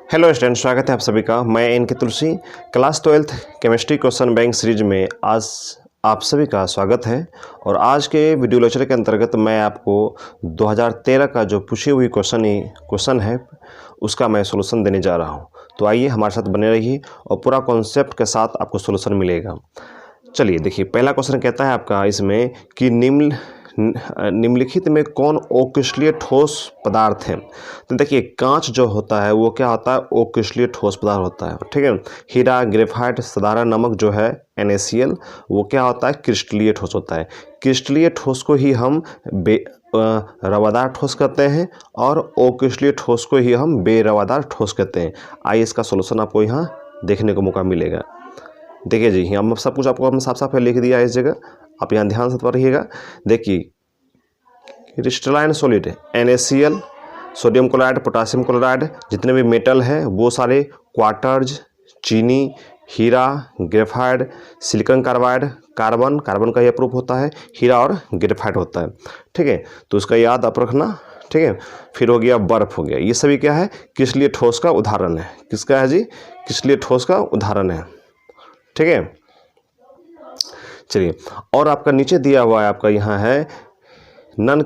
Hello student, स्वागत है आप सभी का। मैं इनके Tulsi class 12th chemistry question bank series में आज आप सभी का स्वागत है। और आज के वीडियो लेक्चर के अंतर्गत मैं आपको 2013 का जो पूछी हुई क्वेश्चन है उसका मैं सॉल्यूशन देने जा रहा हूं। तो आइए हमारे साथ बने रहिए और पूरा कॉन्सेप्ट के साथ आपको सॉल्यूशन मिलेगा। चलिए देखिए, पहला क्वेश्चन कहता है आपका इसमें कि निम्नलिखित में कौन अक्रिस्टलीय ठोस पदार्थ है। तो देखिए, कांच जो होता है वो क्या होता है, अक्रिस्टलीय ठोस पदार्थ होता है। ठीक है, हीरा, ग्रेफाइट, साधारण नमक जो है NaCl वो क्या होता है, क्रिस्टलीय ठोस होता है। क्रिस्टलीय ठोस को ही हम रवादार ठोस कहते हैं और अक्रिस्टलीय ठोस को ही हम बेरवादार ठोस कहते हैं। आइए इसका सोल्यूशन आपको यहाँ देखने को मौका मिलेगा। देखिए जी, हम सब कुछ आपको हमने साफ साफ लिख दिया है इस जगह, आप यहाँ ध्यान से पढ़िएगा। देखिए, crystalline solid NaCl, sodium chloride, potassium chloride, जितने भी मेटल हैं वो सारे क्वार्टज, चीनी, हीरा, ग्रेफाइट, सिलिकॉन कार्बाइड, कार्बन का यह प्रूफ होता है, हीरा और ग्रेफाइट होता है। ठीक है, तो इसका याद आप रखना। ठीक है, फिर हो गया बर्फ हो गया। ये सभी क्या है, क्रिस्टलीय ठोस का उदाहरण है। किसका है जी, क्रिस्टलीय ठोस का उदाहरण है। ठीक है, चलिए, और आपका नीचे दिया हुआ है, आपका यहाँ है नॉन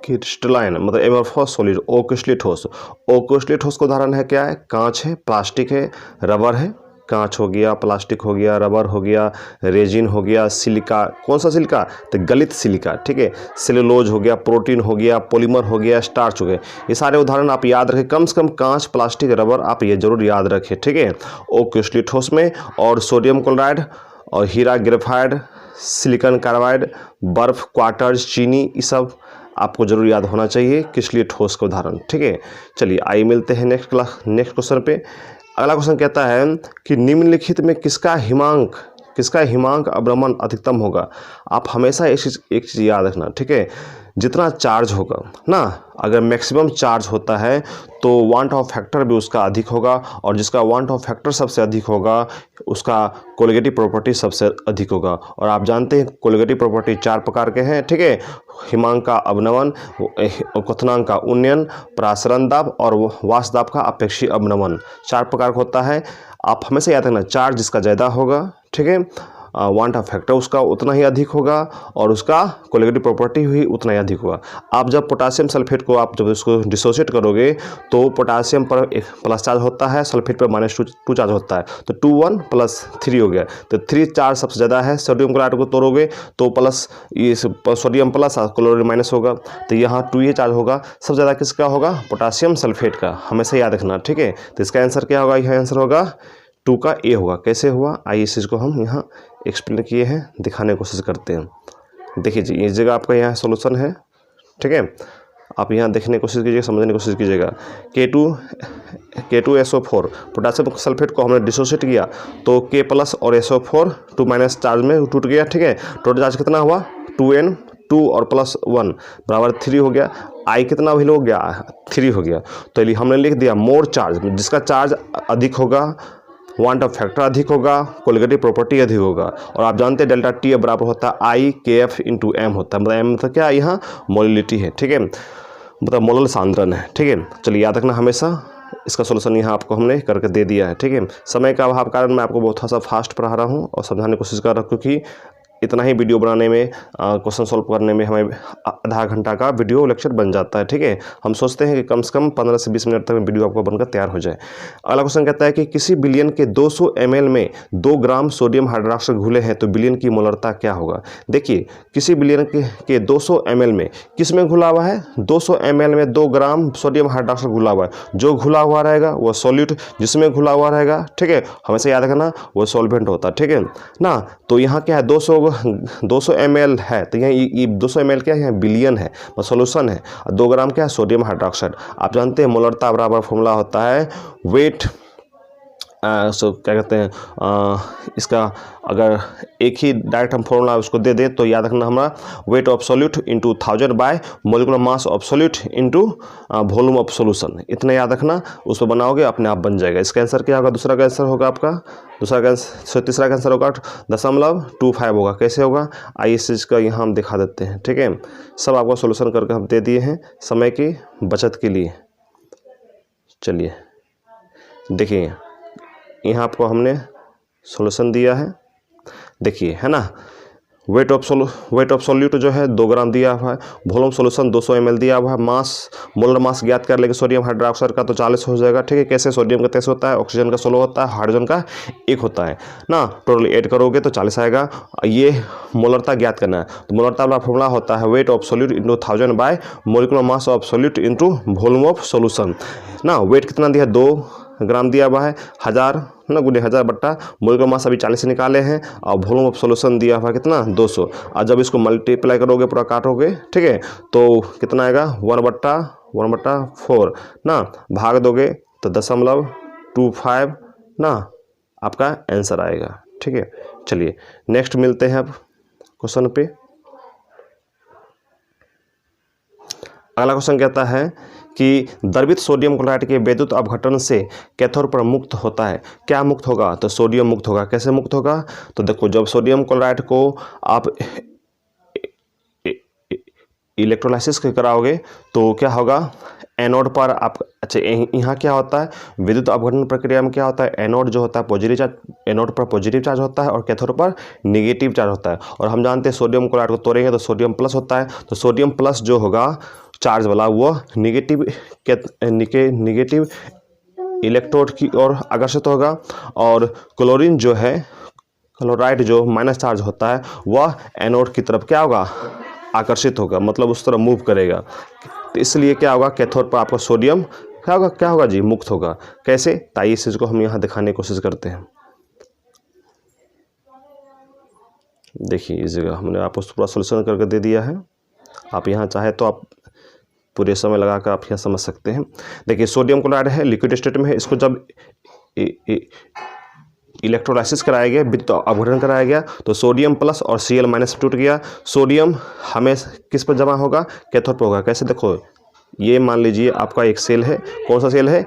क्रिस्टलाइन मतलब एमोर्फस सॉलिड, अक्रिस्टलीय ठोस। अक्रिस्टलीय ठोस का उदाहरण है क्या है, कांच है, प्लास्टिक है, रबर है। कांच हो गया, प्लास्टिक हो गया, रबर हो गया, रेजिन हो गया, सिलिका। कौन सा सिलिका, तो गलित सिलिका। ठीक है, सेलुलोज हो गया, प्रोटीन हो गया, पॉलीमर हो गया, स्टार्च हो गया। ये सारे उदाहरण आप याद रखें, कम से कम कांच, प्लास्टिक, रबर आप ये जरूर याद रखें। ठीक है, अक्रिस्टलीय ठोस में। और सोडियम क्लोराइड और हीरा, ग्रेफाइट, सिलिकॉन कार्बाइड, बर्फ, क्वार्टर्स, चीनी, ये सब आपको जरूर याद होना चाहिए क्रिस्टलीय ठोस का उदाहरण। ठीक है, चलिए आइए मिलते हैं नेक्स्ट क्वेश्चन पे। अगला क्वेश्चन कहता है कि निम्नलिखित में किसका हिमांक अवनमन अधिकतम होगा। आप हमेशा एक चीज़ याद रखना। ठीक है, जितना चार्ज होगा ना, अगर मैक्सिमम चार्ज होता है तो वांट ऑफ फैक्टर भी उसका अधिक होगा, और जिसका वांट ऑफ फैक्टर सबसे अधिक होगा उसका कोलिगेटिव प्रॉपर्टी सबसे अधिक होगा। और आप जानते हैं कोलिगेटिव प्रॉपर्टी 4 प्रकार के हैं। ठीक है, हिमांक का अवनमन, क्वथनांक का उन्नयन, प्रासरण दाब और वाष्प दाब का अपेक्षी अवनमन, 4 प्रकार का होता है। आप हमेशा याद रखना, चार्ज जिसका ज़्यादा होगा, ठीक है, वांट ऑफ फैक्टर उसका उतना ही अधिक होगा और उसका कोलिगेटिव प्रॉपर्टी भी उतना ही अधिक होगा। आप जब पोटासियम सल्फेट को आप जब इसको डिसोसिएट करोगे तो पोटासियम पर प्लस चार्ज होता है, सल्फेट पर -2 चार्ज होता है, तो 2 1 + 3 हो गया। तो 3 चार्ज सबसे ज़्यादा है। सोडियम क्लोराइड को तोड़ोगे तो प्लस, ये सोडियम प्लस और क्लोरीन माइनस होगा, तो यहाँ 2 चार्ज होगा। सबसे ज़्यादा किसका होगा, पोटासियम सल्फेट का, हमेशा याद रखना। ठीक है, तो इसका आंसर क्या होगा, यह आंसर होगा 2 का A होगा। कैसे हुआ, आइए इस चीज़ को हम यहाँ एक्सप्लेन किए हैं, दिखाने की कोशिश करते हैं। देखिए जी, इस जगह आपका यहाँ सोल्यूशन है। ठीक है, आप यहाँ देखने की कोशिश कीजिएगा, समझने की कोशिश कीजिएगा। K2SO4 पोटासियम सल्फेट को हमने डिसोसिएट किया तो K+ और SO4 2- चार्ज में टूट गया। ठीक है, टोटल चार्ज कितना हुआ, 2N, 2 और +1 बराबर 3 हो गया। I कितना वैल्यू हो गया, 3 हो गया। तो हमने लिख दिया मोर चार्ज, जिसका चार्ज अधिक होगा, वांट ऑफ फैक्टर अधिक होगा, कोलिगेटिव प्रॉपर्टी अधिक होगा। और आप जानते हैं डेल्टा T बराबर होता है IKF × M होता है, मतलब M मतलब क्या, यहाँ मोलिलिटी है। ठीक है, मतलब मोलल सांद्रण है। ठीक है, चलिए याद रखना हमेशा। इसका सोल्यूशन यहाँ आपको हमने करके दे दिया है। ठीक है, समय का अभाव कारण मैं आपको बहुत सा फास्ट पढ़ा रहा हूँ और समझाने की कोशिश कर रहा हूँ, क्योंकि इतना ही वीडियो बनाने में, क्वेश्चन सॉल्व करने में हमें आधा घंटा का वीडियो लेक्चर बन जाता है। ठीक है, हम सोचते हैं कि कम से कम 15 से 20 मिनट तक में वीडियो आपको बनकर तैयार हो जाए। अगला क्वेश्चन कहता है कि किसी बिलियन के 200 ml में 2 ग्राम सोडियम हाइड्रोक्साइड घुले हैं तो बिलियन की मोलरता क्या होगा। देखिए, किसी बिलियन के 200 ml में किस में घुला हुआ है, 200 ml में 2 ग्राम सोडियम हाइड्रोक्साइड घुला हुआ है। जो घुला हुआ रहेगा वो सॉल्यूट, जिसमें घुला हुआ रहेगा, ठीक है, हमेशा याद रखना, वो सॉल्वेंट होता है। ठीक है ना, तो यहाँ क्या है, 200 ml है, तो यहाँ ये 200 ml क्या है, यहाँ बिलियन है, सॉल्यूशन है। 2 ग्राम क्या है, सोडियम हाइड्रोक्साइड। आप जानते हैं मोलरता बराबर फॉर्मूला होता है वेट, क्या कहते हैं, इसका अगर एक ही डायरेक्ट हम फॉर्मूला उसको दे दें तो याद रखना हमारा weight of solute into 1000 bye molecular mass of solute into volume of solution. इतना याद रखना, उस पर बनाओगे अपने आप बन जाएगा। इसका आंसर क्या होगा, दूसरा का आंसर होगा आपका, तीसरा का आंसर होगा 0.25 होगा। कैसे होगा, आइए इस चीज़ का यहाँ हम दिखा देते हैं। ठीक है, सब आपको सोल्यूशन करके हम दे दिए हैं समय की बचत के लिए। चलिए देखिए यहाँ आपको हमने सॉल्यूशन दिया है, देखिए है ना। वेट ऑफ सॉल्यूट जो है 2 ग्राम दिया हुआ है, वॉल्यूम सॉल्यूशन 200 ml दिया हुआ है, मास मोलर मास ज्ञात कर लेंगे सोडियम हाइड्रोक्साइड का तो 40 हो जाएगा, ठीक है। कैसे, सोडियम का 23 होता है, ऑक्सीजन का 16 होता है, हाइड्रोजन का 1 होता है ना। टोटल ऐड करोगे तो 40 आएगा। ये मोलरता ज्ञात करना है, तो मोलरता वाला फॉर्मूला होता है weight of solute into 1000 bye molecular mass of solute into volume of solution ना। वेट कितना दिया है, 2 ग्राम दिया हुआ है, 1000 ना गुने 1000 बट्टा मोलिकुलर मास अभी 40 से निकाले हैं, और वॉल्यूम ऑफ सॉल्यूशन दिया हुआ कितना 200। और जब इसको मल्टीप्लाई करोगे पूरा काटोगे, ठीक है, तो कितना आएगा 1/4 ना, भाग दोगे तो 0.25 ना आपका आंसर आएगा, ठीक है। चलिए नेक्स्ट मिलते हैं अब क्वेश्चन पे। अगला क्वेश्चन कहता है कि द्रवित सोडियम क्लोराइड के विद्युत अपघटन से कैथोड पर मुक्त होता है, क्या मुक्त होगा, तो सोडियम मुक्त होगा। कैसे मुक्त होगा, तो देखो जब सोडियम क्लोराइड को आप इलेक्ट्रोलाइसिस कराओगे तो क्या होगा, एनोड पर आप, अच्छा यहाँ क्या होता है विद्युत अपघटन प्रक्रिया में क्या होता है, एनोड जो होता है पॉजिटिव चार्ज, एनोड पर पॉजिटिव चार्ज होता है और कैथोड पर निगेटिव चार्ज होता है। और हम जानते हैं सोडियम क्लोराइड को तोड़ेंगे तो सोडियम प्लस होता है, तो सोडियम प्लस जो होगा चार्ज वाला वो निगेटिव इलेक्ट्रोड की ओर आकर्षित होगा, और क्लोरीन जो है क्लोराइड जो माइनस चार्ज होता है वह एनोड की तरफ क्या होगा, आकर्षित होगा, मतलब उस तरफ मूव करेगा। तो इसलिए क्या होगा, कैथोड पर आपका सोडियम क्या होगा जी, मुक्त होगा। कैसे, ताइए इस चीज़ को हम यहाँ दिखाने की कोशिश करते हैं। देखिए इस जगह हमने आपको पूरा सोल्यूशन करके दे दिया है, आप यहाँ चाहे तो आप पूरे समय लगाकर आप यहाँ समझ सकते हैं। देखिए सोडियम क्लोराइड है, लिक्विड स्टेट में है, इसको जब इलेक्ट्रोलाइसिस कराया गया, विद्युत अपघटन कराया गया, तो सोडियम प्लस और Cl माइनस टूट गया। सोडियम हमें किस पर जमा होगा, कैथोड पर होगा। कैसे, देखो ये मान लीजिए आपका एक सेल है, कौन सा सेल है,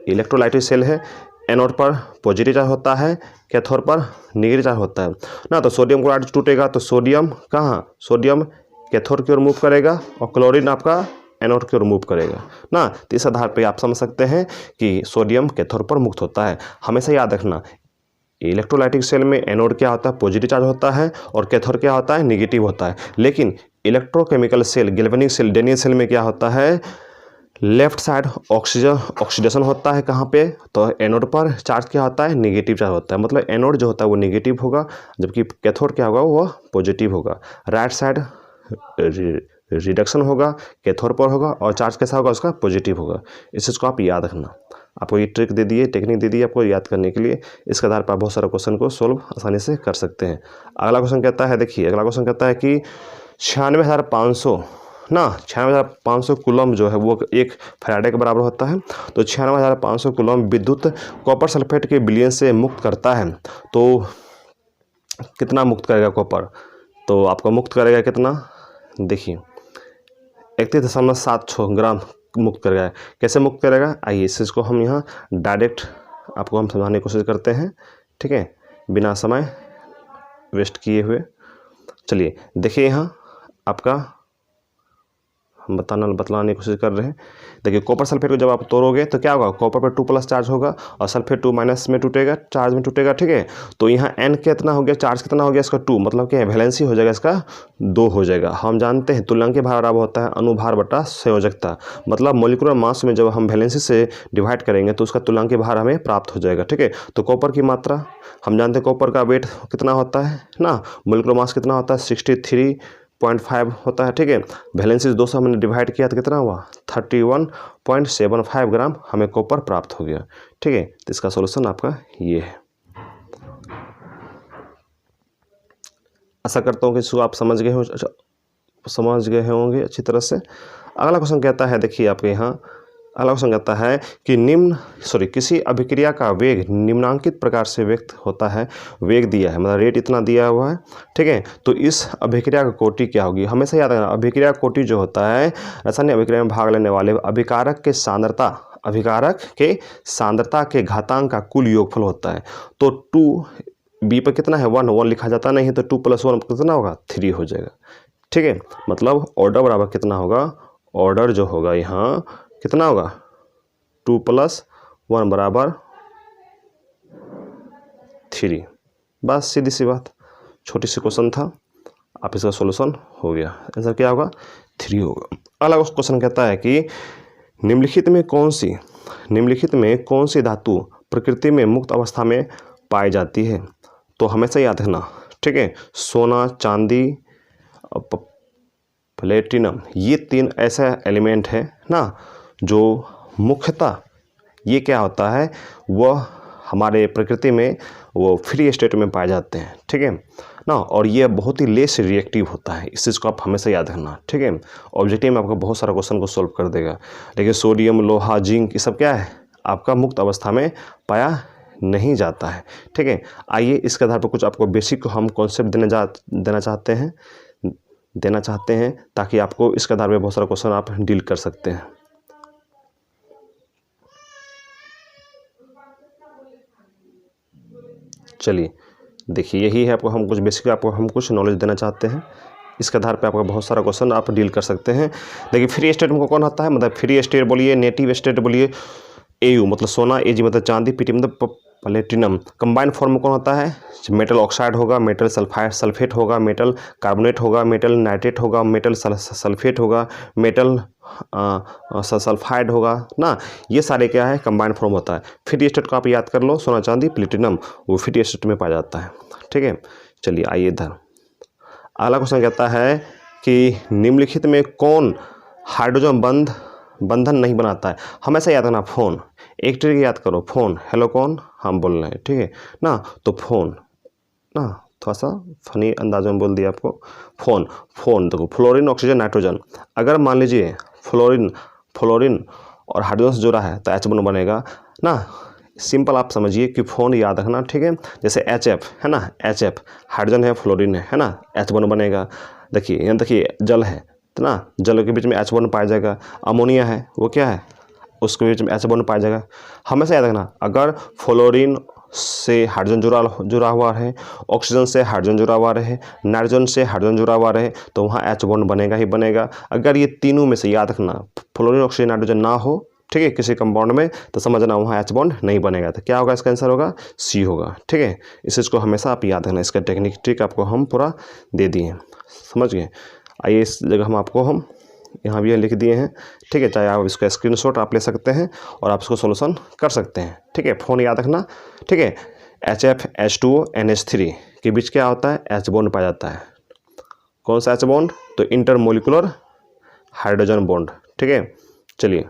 इलेक्ट्रोलाइटिक सेल है। एनोड पर पॉजिटिव चार्ज होता है, कैथोड पर नेगेटिव चार्ज होता है ना। तो सोडियम क्लोराइड टूटेगा तो सोडियम कहाँ, सोडियम कैथोड की ओर मूव करेगा और क्लोरीन आपका एनोड की ओर मूव करेगा ना। तो इस आधार पे आप समझ सकते हैं कि सोडियम कैथोड पर मुक्त होता है। हमेशा याद रखना इलेक्ट्रोलाइटिक सेल में एनोड क्या होता है, पॉजिटिव चार्ज होता है, और कैथोड क्या होता है, नेगेटिव होता है। लेकिन electrochemical cell, galvanic cell, Daniell cell में क्या होता है, लेफ्ट साइड ऑक्सीडेशन होता है। कहाँ पे, तो एनोड पर चार्ज क्या होता है, नेगेटिव चार्ज होता है, मतलब एनोड जो होता है वो नेगेटिव होगा, जबकि कैथोड क्या होगा, वो पॉजिटिव होगा। राइट साइड रिडक्शन होगा, कैथोड पर होगा, और चार्ज कैसा होगा, उसका पॉजिटिव होगा। इस चीज़ को आप याद रखना। आपको ये ट्रिक दे दी है, टेक्निक दे दी है आपको याद करने के लिए। इसके आधार पर आप बहुत सारे क्वेश्चन को सोल्व आसानी से कर सकते हैं। अगला क्वेश्चन कहता है, देखिए अगला क्वेश्चन कहता है कि 96,500 ना, 96,500 कूलम जो है वो 1 फैराडे के बराबर होता है। तो 96,500 कूलम विद्युत कॉपर सल्फेट के विलयन से मुक्त करता है, तो कितना मुक्त करेगा कॉपर, तो आपको मुक्त करेगा कितना, देखिए 31.76 ग्राम मुक्त करेगा। कैसे मुक्त करेगा, आइए इस चीज़ को हम यहाँ डायरेक्ट आपको हम समझाने की कोशिश करते हैं, ठीक है, बिना समय वेस्ट किए हुए। चलिए देखिए यहाँ आपका हम बतलाने की कोशिश कर रहे हैं। देखिए कॉपर सल्फेट को जब आप तोड़ोगे तो क्या होगा, कॉपर पर 2+ चार्ज होगा और सल्फेट 2- में टूटेगा, चार्ज में टूटेगा, ठीक है। तो यहाँ N कितना हो गया, चार्ज कितना हो गया इसका 2, मतलब क्या है, वैलेंसी हो जाएगा इसका 2 हो जाएगा। हम जानते हैं तुल्यांकीय भार बराबर होता है अनुभार बटा संयोजकता, मतलब मोलिकुलर मास में जब हम वैलेंसी से डिवाइड करेंगे तो उसका तुल्यांकीय भार हमें प्राप्त हो जाएगा, ठीक है। तो कॉपर की मात्रा हम जानते हैं, कॉपर का वेट कितना होता है ना, मोलिकुलर मास कितना होता है 63.5 होता है, ठीक है। वैलेंसी 200 हमने डिवाइड किया तो कितना हुआ 31.75 ग्राम हमें कॉपर प्राप्त हो गया, ठीक है। तो इसका सॉल्यूशन आपका ये है। आशा करता हूँ कि इसको आप समझ गए होंगे अच्छी तरह से। अगला क्वेश्चन कहता है, देखिए आपके यहाँ अगला क्वेश्चन कहता है कि किसी अभिक्रिया का वेग निम्नांकित प्रकार से व्यक्त होता है। वेग दिया है, मतलब रेट इतना दिया हुआ है, ठीक है। तो इस अभिक्रिया का कोटि क्या होगी, हमेशा याद रखना, अभिक्रिया कोटि जो होता है रासायनिक अभिक्रिया में भाग लेने वाले अभिकारक के सांद्रता के घातांक का कुल योगफल होता है। तो 2 पर कितना है 1 लिखा जाता नहीं, तो 2 + 1 कितना होगा 3 हो जाएगा, ठीक है। मतलब ऑर्डर बराबर कितना होगा, ऑर्डर जो होगा यहाँ कितना होगा 2 + 1 बराबर 3। बस सीधी सी बात, छोटी सी क्वेश्चन था, आप इसका सॉल्यूशन हो गया। आंसर क्या होगा? 3 होगा। अगला क्वेश्चन कहता है कि निम्नलिखित में कौन सी धातु प्रकृति में मुक्त अवस्था में पाई जाती है? तो हमेशा याद रखना, ठीक है, सोना, चांदी, प्लेटिनम, ये 3 ऐसा एलिमेंट है ना जो मुख्यतः ये क्या होता है, वह हमारे प्रकृति में वो फ्री स्टेट में पाए जाते हैं, ठीक है ना। और ये बहुत ही लेस रिएक्टिव होता है, इस चीज़ को आप हमेशा याद रखना, ठीक है। ऑब्जेक्टिव में आपका बहुत सारा क्वेश्चन को सॉल्व कर देगा। लेकिन सोडियम, लोहा, जिंक, ये सब क्या है, आपका मुक्त अवस्था में पाया नहीं जाता है, ठीक है। आइए इसके आधार पर कुछ आपको बेसिक हम कॉन्सेप्ट देना चाहते हैं ताकि आपको इसके आधार पर बहुत सारा क्वेश्चन आप डील कर सकते हैं। चलिए देखिए, यही है आपको हम कुछ बेसिक हम कुछ नॉलेज देना चाहते हैं। इसके आधार पे आपका बहुत सारा क्वेश्चन आप डील कर सकते हैं। देखिए फ्री स्टेट में कौन आता है, मतलब फ्री स्टेट बोलिए, नेटिव स्टेट बोलिए, AU मतलब सोना, AG मतलब चांदी, PT मतलब प्लेटिनम। कंबाइंड फॉर्म में कौन होता है, मेटल ऑक्साइड होगा, मेटल सल्फेट होगा, मेटल कार्बोनेट होगा, मेटल नाइट्रेट होगा, मेटल सल्फेट होगा, मेटल सल्फाइड होगा ना। ये सारे क्या है, कंबाइंड फॉर्म होता है। फ्री स्टेट को आप याद कर लो, सोना, चांदी, प्लेटिनम, वो फ्री स्टेट में पाया जाता है, ठीक है। चलिए आइए इधर अगला क्वेश्चन कहता है कि निम्नलिखित में कौन हाइड्रोजन बंधन नहीं बनाता है? हमेशा याद रखना, फोन। एक ट्रिक याद करो, फोन, हेलो कौन, हम बोल रहे हैं, ठीक है ना। तो फोन ना, थोड़ा सा फनी अंदाज में बोल दिया आपको। फोन देखो, फ्लोरीन, ऑक्सीजन, नाइट्रोजन। अगर मान लीजिए फ्लोरीन और हाइड्रोजन से जुड़ा है तो H बॉन्ड बनेगा ना। सिंपल आप समझिए कि फोन याद रखना, ठीक है। जैसे HF है ना, HF हाइड्रोजन है, फ्लोरीन है ना, H बॉन्ड बनेगा। देखिए यहाँ देखिए, जल है तो ना, जल के बीच में H बॉन्ड पाया जाएगा। अमोनिया है, वो क्या है, उसके बीच में H बॉन्ड पाया जाएगा। हमेशा याद रखना, अगर फ्लोरीन से हाइड्रोजन जुड़ा हुआ है, ऑक्सीजन से हाइड्रोजन जुड़ा हुआ रहे, नाइट्रोजन से हाइड्रोजन जुड़ा हुआ रहे, तो वहाँ H बॉन्ड बनेगा ही बनेगा। अगर ये तीनों में से याद रखना फ्लोरीन, ऑक्सीजन, नाइट्रोजन ना हो, ठीक है, किसी कंपाउंड में, तो समझना वहाँ H बॉन्ड नहीं बनेगा। तो क्या होगा, इसका आंसर होगा C होगा, ठीक है। इस चीज़ को हमेशा आप याद रखना, इसका टेक्निक ट्रिक आपको हम पूरा दे दिए, समझ गए। आइए इस जगह हम यहाँ भी लिख दिए हैं, ठीक है। चाहे आप इसका स्क्रीनशॉट आप ले सकते हैं और आप इसको सोल्यूशन कर सकते हैं, ठीक है। फोन याद रखना, ठीक है। HF, H2O, NH3 के बीच क्या होता है, H बॉन्ड पाया जाता है। कौन सा H बॉन्ड, तो इंटरमोलिकुलर हाइड्रोजन बॉन्ड, ठीक है। चलिए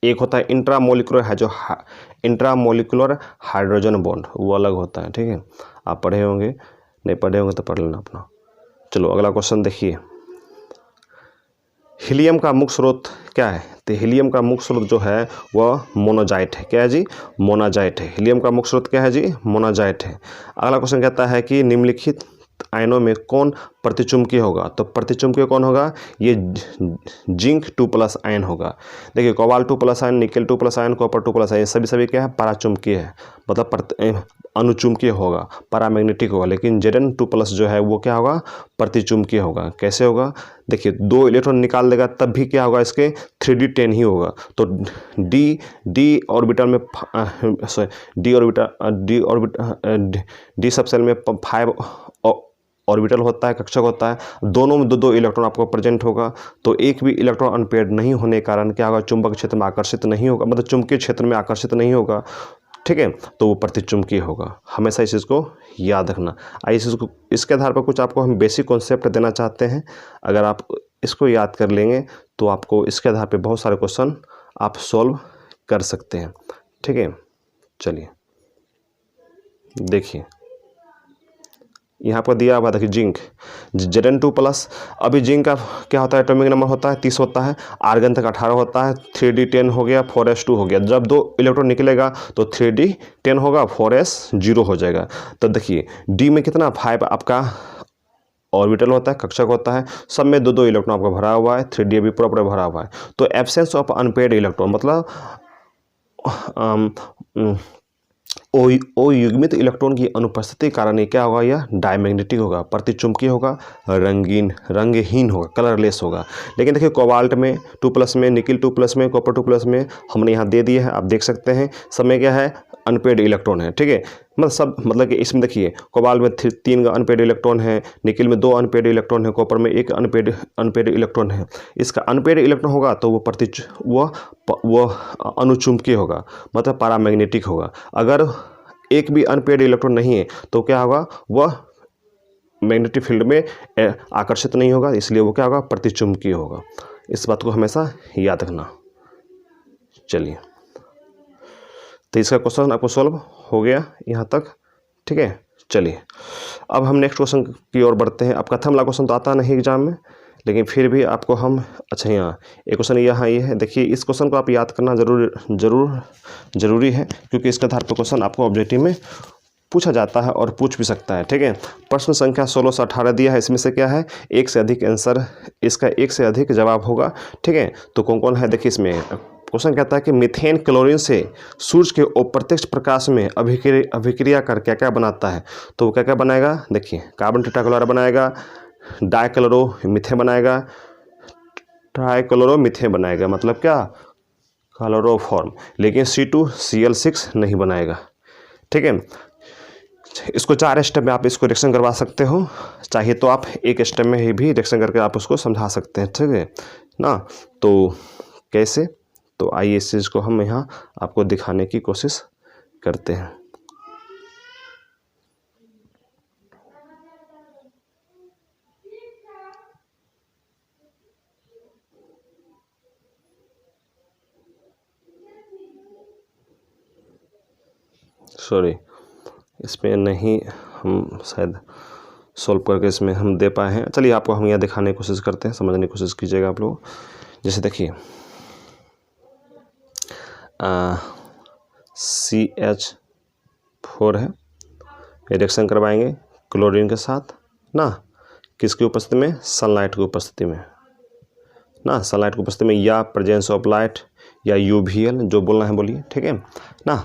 एक होता है इंट्रामोलिकुलर हाइड्रोजन बॉन्ड, वो अलग होता है, ठीक है। आप पढ़े होंगे, नहीं पढ़े होंगे तो पढ़ लेना अपना। चलो अगला क्वेश्चन देखिए, हीलियम का मुख्य स्रोत क्या है? तो हीलियम का मुख्य स्रोत जो है वह मोनाजाइट है। क्या है जी, मोनाजाइट है। हीलियम का मुख्य स्रोत क्या है जी, मोनाजाइट है। अगला क्वेश्चन कहता है कि निम्नलिखित आयनों में कौन प्रतिचुंबकीय होगा? तो प्रतिचुंबकीय कौन होगा, ये जिंक 2+ आयन होगा। देखिए cobalt 2+ ion, nickel 2+ ion, copper 2+ ion, सभी क्या है, पराचुंबकीय है, मतलब अनुचुंबकीय होगा, पैरामैग्नेटिक होगा। लेकिन Zn 2+ जो है वो क्या होगा, प्रतिचुंबकीय होगा। कैसे होगा, देखिए 2 इलेक्ट्रॉन निकाल देगा तब भी क्या होगा, इसके 3d10 ही होगा। तो डी ऑर्बिटल में डी सबसेल में 5 ऑर्बिटल होता है, कक्षक होता है। दोनों में 2 इलेक्ट्रॉन आपको प्रेजेंट होगा। तो एक भी इलेक्ट्रॉन अनपेयर्ड नहीं होने के कारण क्या होगा, चुंबक क्षेत्र में आकर्षित नहीं होगा, मतलब चुंबकीय क्षेत्र में आकर्षित नहीं होगा, ठीक है। तो वो प्रतिचुंबकीय होगा। हमेशा इस चीज़ को याद रखना। इसके आधार पर कुछ आपको हम बेसिक कॉन्सेप्ट देना चाहते हैं। अगर आप इसको याद कर लेंगे तो आपको इसके आधार पर बहुत सारे क्वेश्चन आप सॉल्व कर सकते हैं, ठीक है। चलिए देखिए यहाँ पर दिया हुआ, देखिए जिंक Zn 2+। अभी जिंक का क्या होता है, एटॉमिक नंबर होता है 30 होता है, आर्गन तक 18 होता है, 3d10 हो गया, 4s2 हो गया। जब 2 इलेक्ट्रॉन निकलेगा तो 3d10 होगा, 4s 0 हो जाएगा। तो देखिए डी में कितना 5 आपका ऑर्बिटल होता है, कक्षक होता है, सब में 2 इलेक्ट्रॉन आपका भरा हुआ है, 3d भी पूरा भरा हुआ है। तो एब्सेंस ऑफ अनपेयर्ड इलेक्ट्रॉन मतलब युग्मित इलेक्ट्रॉन की अनुपस्थिति के कारण ये क्या होगा, यह डायमैग्नेटिक होगा, प्रतिचुंबकीय होगा, रंगहीन होगा, कलरलेस होगा। लेकिन देखिए कोबाल्ट में 2+ में, निकिल 2+ में, कॉपर 2+ में हमने यहाँ दे दिए हैं, आप देख सकते हैं। सब में क्या है, अनपेड इलेक्ट्रॉन है, ठीक है। मतलब कि इसमें देखिए कोबाल्ट में 3 अनपेड इलेक्ट्रॉन है, निकिल में 2 अनपेड इलेक्ट्रॉन है, कॉपर में 1 अनपेड इलेक्ट्रॉन है। इसका अनपेड इलेक्ट्रॉन होगा तो वो अनुचुंबकीय होगा, मतलब पैरामैग्नेटिक होगा। अगर एक भी अनपेड इलेक्ट्रॉन नहीं है तो क्या होगा, वह मैग्नेटिक फील्ड में आकर्षित नहीं होगा, इसलिए वो क्या होगा, प्रतिचुंबकीय होगा। इस बात को हमेशा याद रखना। चलिए, तो इसका क्वेश्चन आपको सॉल्व हो गया यहाँ तक, ठीक है। चलिए अब हम नेक्स्ट क्वेश्चन की ओर बढ़ते हैं। अब कथन वाला क्वेश्चन तो आता नहीं एग्जाम में, लेकिन फिर भी आपको हम, अच्छा यहाँ एक क्वेश्चन यहाँ ये है, देखिए इस क्वेश्चन को आप याद करना जरूरी है, क्योंकि इसके आधार पर क्वेश्चन आपको ऑब्जेक्टिव में पूछा जाता है और पूछ भी सकता है, ठीक है। प्रश्न संख्या 16 से 18 दिया है, इसमें से क्या है, एक से अधिक आंसर, इसका एक से अधिक जवाब होगा, ठीक है। तो कौन कौन है, देखिए इसमें क्वेश्चन कहता है कि मीथेन क्लोरीन से सूर्य के अप्रत्यक्ष प्रकाश में अभिक्रिया कर क्या क्या बनाता है। तो वो क्या क्या बनाएगा, देखिए कार्बन टेट्राक्लोराइड बनाएगा, डाइक्लोरो मीथेन बनाएगा, ट्राइक्लोरोमीथेन बनाएगा, मतलब क्या, क्लोरोफॉर्म, लेकिन C2Cl6 नहीं बनाएगा, ठीक है। इसको 4 स्टेप में आप इसको रिएक्शन करवा सकते हो, चाहिए तो आप एक स्टेप में ही भी रिएक्शन करके आप उसको समझा सकते हैं, ठीक है ना। तो कैसे, तो आइए इस चीज़ को हम यहाँ आपको दिखाने की कोशिश करते हैं। सॉरी, इसमें नहीं हम शायद सॉल्व करके इसमें हम दे पाए हैं। चलिए आपको हम यहाँ दिखाने की कोशिश करते हैं, समझने की कोशिश कीजिएगा आप लोग। जैसे देखिए CH4 है, रिएक्शन करवाएंगे क्लोरीन के साथ ना, किसकी उपस्थिति में, सनलाइट की उपस्थिति में ना, सनलाइट की उपस्थिति में, या प्रेजेंस ऑफ लाइट, या UVL, जो बोलना है बोलिए, ठीक है ना।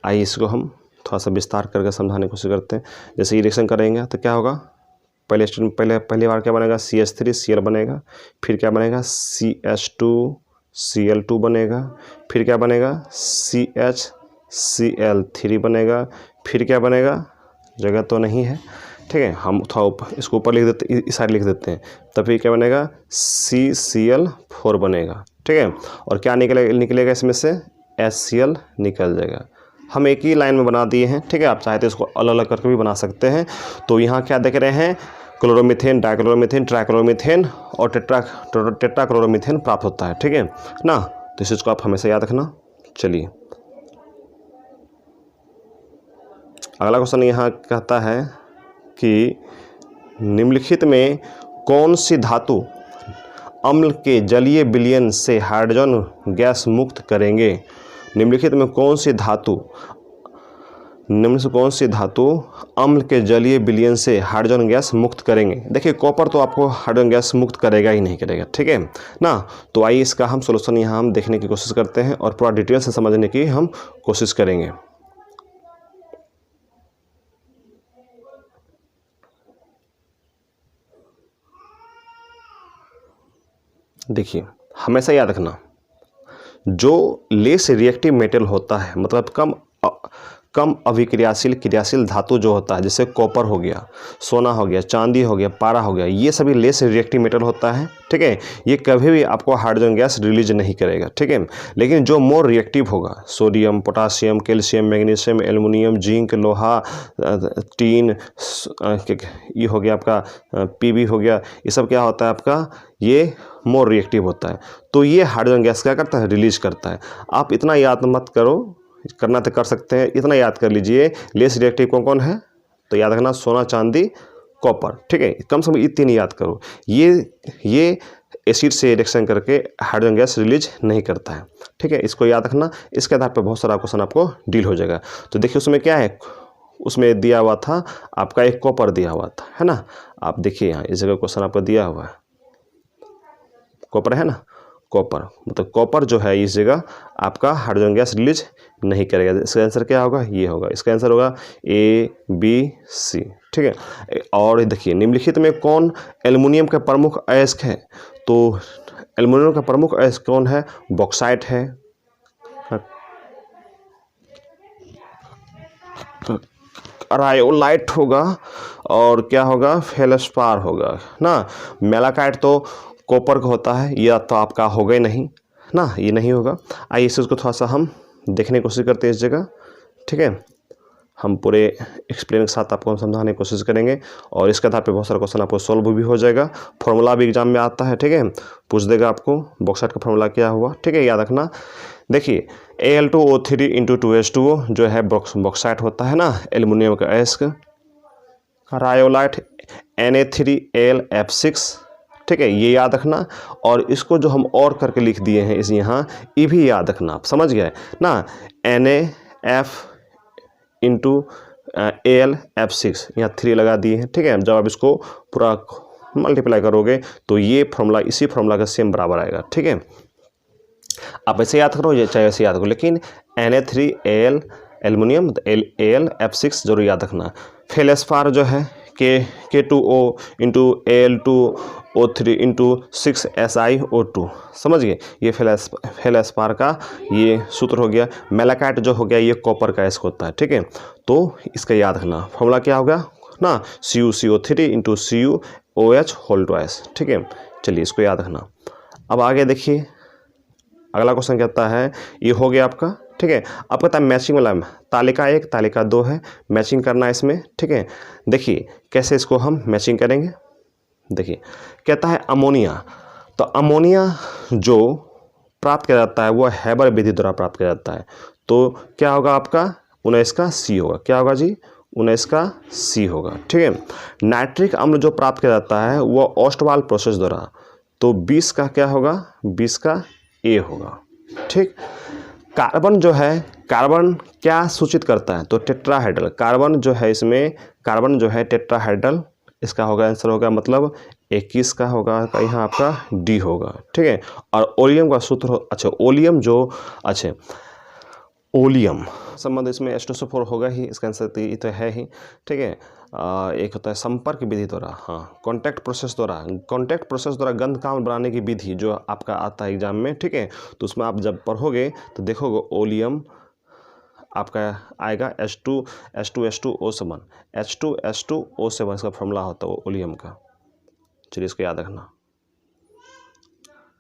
आइए इसको हम थोड़ा सा विस्तार करके समझाने की कोशिश करते हैं। जैसे ये रिएक्शन करेंगे तो क्या होगा, पहली बार क्या बनेगा, CH3Cl बनेगा, फिर क्या बनेगा, CH2Cl2 बनेगा, फिर क्या बनेगा, CHCl3 बनेगा, फिर क्या बनेगा, जगह तो नहीं है, ठीक है, हम थोड़ा इसको ऊपर लिख देते, इस साइड लिख देते हैं, तब फिर क्या बनेगा, CCl4 बनेगा, ठीक है। और क्या निकलेगा इसमें से, HCl निकल जाएगा। हम एक ही लाइन में बना दिए हैं, ठीक है। आप चाहे तो इसको अलग अलग करके भी बना सकते हैं। तो यहाँ क्या देख रहे हैं, क्लोरोमीथेन, डाइक्लोरोमीथेन, ट्राइक्लोरोमीथेन और टेट्राक्लोरोमीथेन प्राप्त होता है, ठीक है ना। तो इस चीज़ को आप हमेशा याद रखना। चलिए अगला क्वेश्चन यहाँ कहता है कि निम्नलिखित में कौन सी धातु अम्ल के जलीय विलयन से हाइड्रोजन गैस मुक्त करेंगे। निम्नलिखित में कौन सी धातु अम्ल के जलीय विलयन से हाइड्रोजन गैस मुक्त करेंगे। देखिए कॉपर तो आपको हाइड्रोजन गैस मुक्त करेगा ही नहीं करेगा, ठीक है ना। तो आइए इसका हम सॉल्यूशन यहाँ हम देखने की कोशिश करते हैं और पूरा डिटेल से समझने की हम कोशिश करेंगे। देखिए हमेशा याद रखना, जो लेस रिएक्टिव मेटल होता है, मतलब कम अभिक्रियाशील क्रियाशील धातु जो होता है, जैसे कॉपर हो गया, सोना हो गया, चांदी हो गया, पारा हो गया, ये सभी लेस रिएक्टिव मेटल होता है, ठीक है। ये कभी भी आपको हाइड्रोजन गैस रिलीज नहीं करेगा, ठीक है। लेकिन जो मोर रिएक्टिव होगा, sodium, potassium, calcium, magnesium, aluminium, zinc, लोहा, टीन, ये हो गया आपका PB हो गया, ये सब क्या होता है आपका, ये मोर रिएक्टिव होता है। तो ये हाइड्रोजन गैस क्या करता है, रिलीज करता है। आप इतना याद मत करो, करना तो कर सकते हैं, इतना याद कर लीजिए लेस रिएक्टिव कौन कौन है। तो याद रखना सोना, चांदी, कॉपर, ठीक है, कम से कम ये 3 याद करो। ये एसिड से रिएक्शन करके हाइड्रोजन गैस रिलीज नहीं करता है, ठीक है, इसको याद रखना। इसके आधार पर बहुत सारा क्वेश्चन आपको डील हो जाएगा। तो देखिए उसमें क्या है, उसमें दिया हुआ था आपका एक कॉपर दिया हुआ था, है ना। आप देखिए यहाँ इस जगह क्वेश्चन आपका दिया हुआ है, कॉपर है ना, कॉपर, मतलब कॉपर जो है इस जगह आपका हाइड्रोजन गैस रिलीज नहीं करेगा। इसका आंसर क्या होगा, ये होगा, इसका आंसर होगा ABC, ठीक है। और देखिए निम्नलिखित में कौन एल्युमिनियम का प्रमुख अयस्क है। तो एल्युमिनियम का प्रमुख अयस्क कौन है, बॉक्साइट है, रायोलाइट होगा और क्या होगा, फेल्सपार होगा ना। मेलाकाइट तो कॉपर का होता है, यह तो आपका होगा ही नहीं ना, ये नहीं होगा। आइए इस चीज़ को थोड़ा सा हम देखने की कोशिश करते हैं इस जगह, ठीक है। हम पूरे एक्सप्लेन के साथ आपको समझाने की कोशिश करेंगे और इसके आधार पे बहुत सारा क्वेश्चन आपको सॉल्व भी हो जाएगा। फॉर्मूला भी एग्जाम में आता है, ठीक है, पूछ देगा आपको बॉक्साइट का फॉर्मूला क्या हुआ, ठीक है, याद रखना। देखिए Al2O3 इंटू 2H2O जो है बॉक्साइट होता है ना, एल्युमिनियम का एस्क। रायोलाइट Na3Al(F6), ठीक है, ये याद रखना। और इसको जो हम और करके लिख दिए हैं इस यहाँ, ये भी याद रखना, आप समझ गए ना। NaF इंटू Al(F6), यहाँ 3 लगा दिए हैं, ठीक है। जब आप इसको पूरा मल्टीप्लाई करोगे तो ये फॉर्मूला इसी फॉर्मूला का सेम बराबर आएगा, ठीक है। आप ऐसे याद करो, ये चाहे ऐसे याद करो, लेकिन Na3Al एल्युमिनियम, Al(F6) जरूर याद रखना। फेल्सपार जो है K2O into Al2O3 into 6SiO2, समझ गए, ये फेल्सपार का ये सूत्र हो गया। मेलाकाइट जो हो गया ये कॉपर का एस्क होता है, ठीक है। तो इसका याद रखना फॉर्मूला क्या होगा ना, CuCO3 into CuOH whole twice, ठीक है। चलिए इसको याद रखना। अब आगे देखिए अगला क्वेश्चन कहता है, ये हो गया आपका, ठीक है। अब कहता है मैचिंग वाला में तालिका 1 तालिका 2 है, मैचिंग करना है इसमें, ठीक है। देखिए कैसे इसको हम मैचिंग करेंगे। देखिए कहता है अमोनिया, तो अमोनिया जो प्राप्त किया जाता है वो हैबर विधि द्वारा प्राप्त किया जाता है। तो क्या होगा आपका 19 का C होगा, क्या होगा जी 19 का C होगा, ठीक है। नाइट्रिक अम्ल जो प्राप्त किया जाता है वो ऑस्टवाल प्रोसेस द्वारा, तो 20 का क्या होगा, 20 का A होगा, ठीक। कार्बन जो है, कार्बन क्या सूचित करता है, तो टेट्राहाइड्रल, कार्बन जो है इसमें, कार्बन जो है टेट्राहाइड्रल, इसका होगा आंसर होगा मतलब 21 का होगा यहाँ आपका D होगा, ठीक है। और ओलियम का सूत्र, अच्छा ओलियम जो, अच्छा ओलियम संबंध इसमें H2SO4 होगा ही, इसका आंसर ये तो है ही, ठीक है। एक होता है संपर्क विधि द्वारा, हाँ कॉन्टैक्ट प्रोसेस द्वारा, कॉन्टैक्ट प्रोसेस द्वारा गंध काम्ल बनाने की विधि जो आपका आता है एग्जाम में, ठीक है। तो उसमें आप जब पढ़ोगे तो देखोगे ओलियम आपका आएगा H2H2O7, H2H2O7 इसका फॉर्मूला होता है ओलियम का। चलिए इसको याद रखना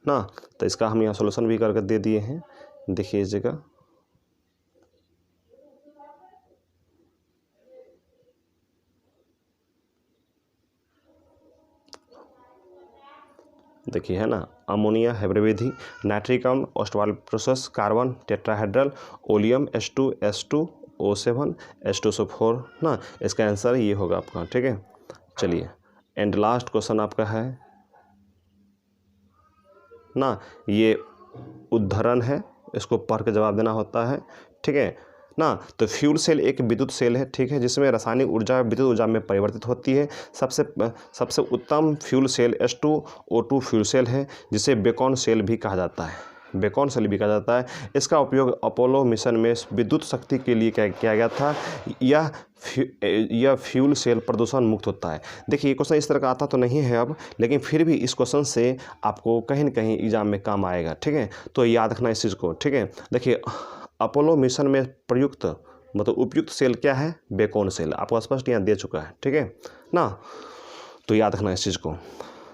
ना। तो इसका हम यहाँ सोल्यूशन भी करके दे दिए हैं, देखिए इस जगह, देखिए है ना, अमोनिया हैबर विधि, नाइट्रिक अम्ल Ostwald process, carbon tetrahedral, oleum H2H2O7, H2SO4 ना, इसका आंसर ये होगा आपका, ठीक है। चलिए एंड लास्ट क्वेश्चन आपका है ना, ये उद्धरण है, इसको पढ़ के जवाब देना होता है, ठीक है ना। तो फ्यूल सेल एक विद्युत सेल है, ठीक है, जिसमें रासायनिक ऊर्जा विद्युत ऊर्जा में परिवर्तित होती है। सबसे उत्तम fuel cell H2O2 fuel cell है, जिसे बेकन सेल भी कहा जाता है, बेकन सेल भी कहा जाता है। इसका उपयोग अपोलो मिशन में विद्युत शक्ति के लिए किया गया था। यह फ्यूल सेल प्रदूषण मुक्त होता है। देखिए ये क्वेश्चन इस तरह का आता तो नहीं है अब, लेकिन फिर भी इस क्वेश्चन से आपको कहीं न कहीं एग्जाम में काम आएगा, ठीक है। तो याद रखना इस चीज़ को, ठीक है। देखिए अपोलो मिशन में प्रयुक्त मतलब उपयुक्त सेल क्या है, बेकन सेल, आपको स्पष्ट यहाँ दे चुका है, ठीक है ना। तो याद रखना इस चीज़ को,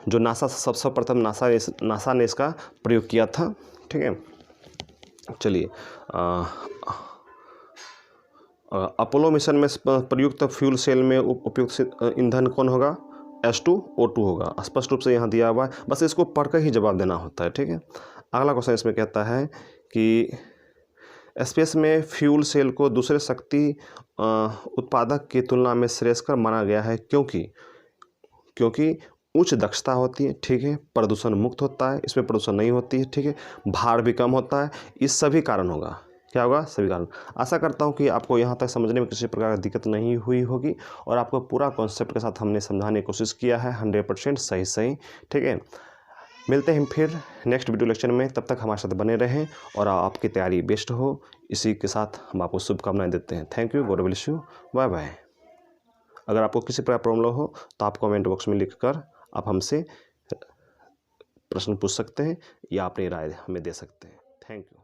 जो नासा सबसे प्रथम नासा ने इसका प्रयोग किया था, ठीक है। चलिए अपोलो मिशन में प्रयुक्त फ्यूल सेल में उपयुक्त ईंधन कौन होगा, H2O2 होगा, स्पष्ट रूप से यहाँ दिया हुआ है, बस इसको पढ़कर ही जवाब देना होता है, ठीक है। अगला क्वेश्चन इसमें कहता है कि स्पेस में फ्यूल सेल को दूसरे शक्ति उत्पादक की तुलना में श्रेयस्कर माना गया है, क्योंकि उच्च दक्षता होती है, ठीक है, प्रदूषण मुक्त होता है, इसमें प्रदूषण नहीं होती है, ठीक है, भार भी कम होता है, इस सभी कारण होगा, क्या होगा, सभी कारण। आशा करता हूँ कि आपको यहाँ तक समझने में किसी प्रकार की दिक्कत नहीं हुई होगी और आपको पूरा कॉन्सेप्ट के साथ हमने समझाने की कोशिश किया है 100% सही, ठीक है। मिलते हैं फिर नेक्स्ट वीडियो लेक्चर में, तब तक हमारे साथ बने रहें और आपकी तैयारी बेस्ट हो, इसी के साथ हम आपको शुभकामनाएं देते हैं। Thank you, God bless you, bye bye. अगर आपको किसी प्रकार प्रॉब्लम हो तो आप कमेंट बॉक्स में लिखकर आप हमसे प्रश्न पूछ सकते हैं या अपनी राय हमें दे सकते हैं। Thank you.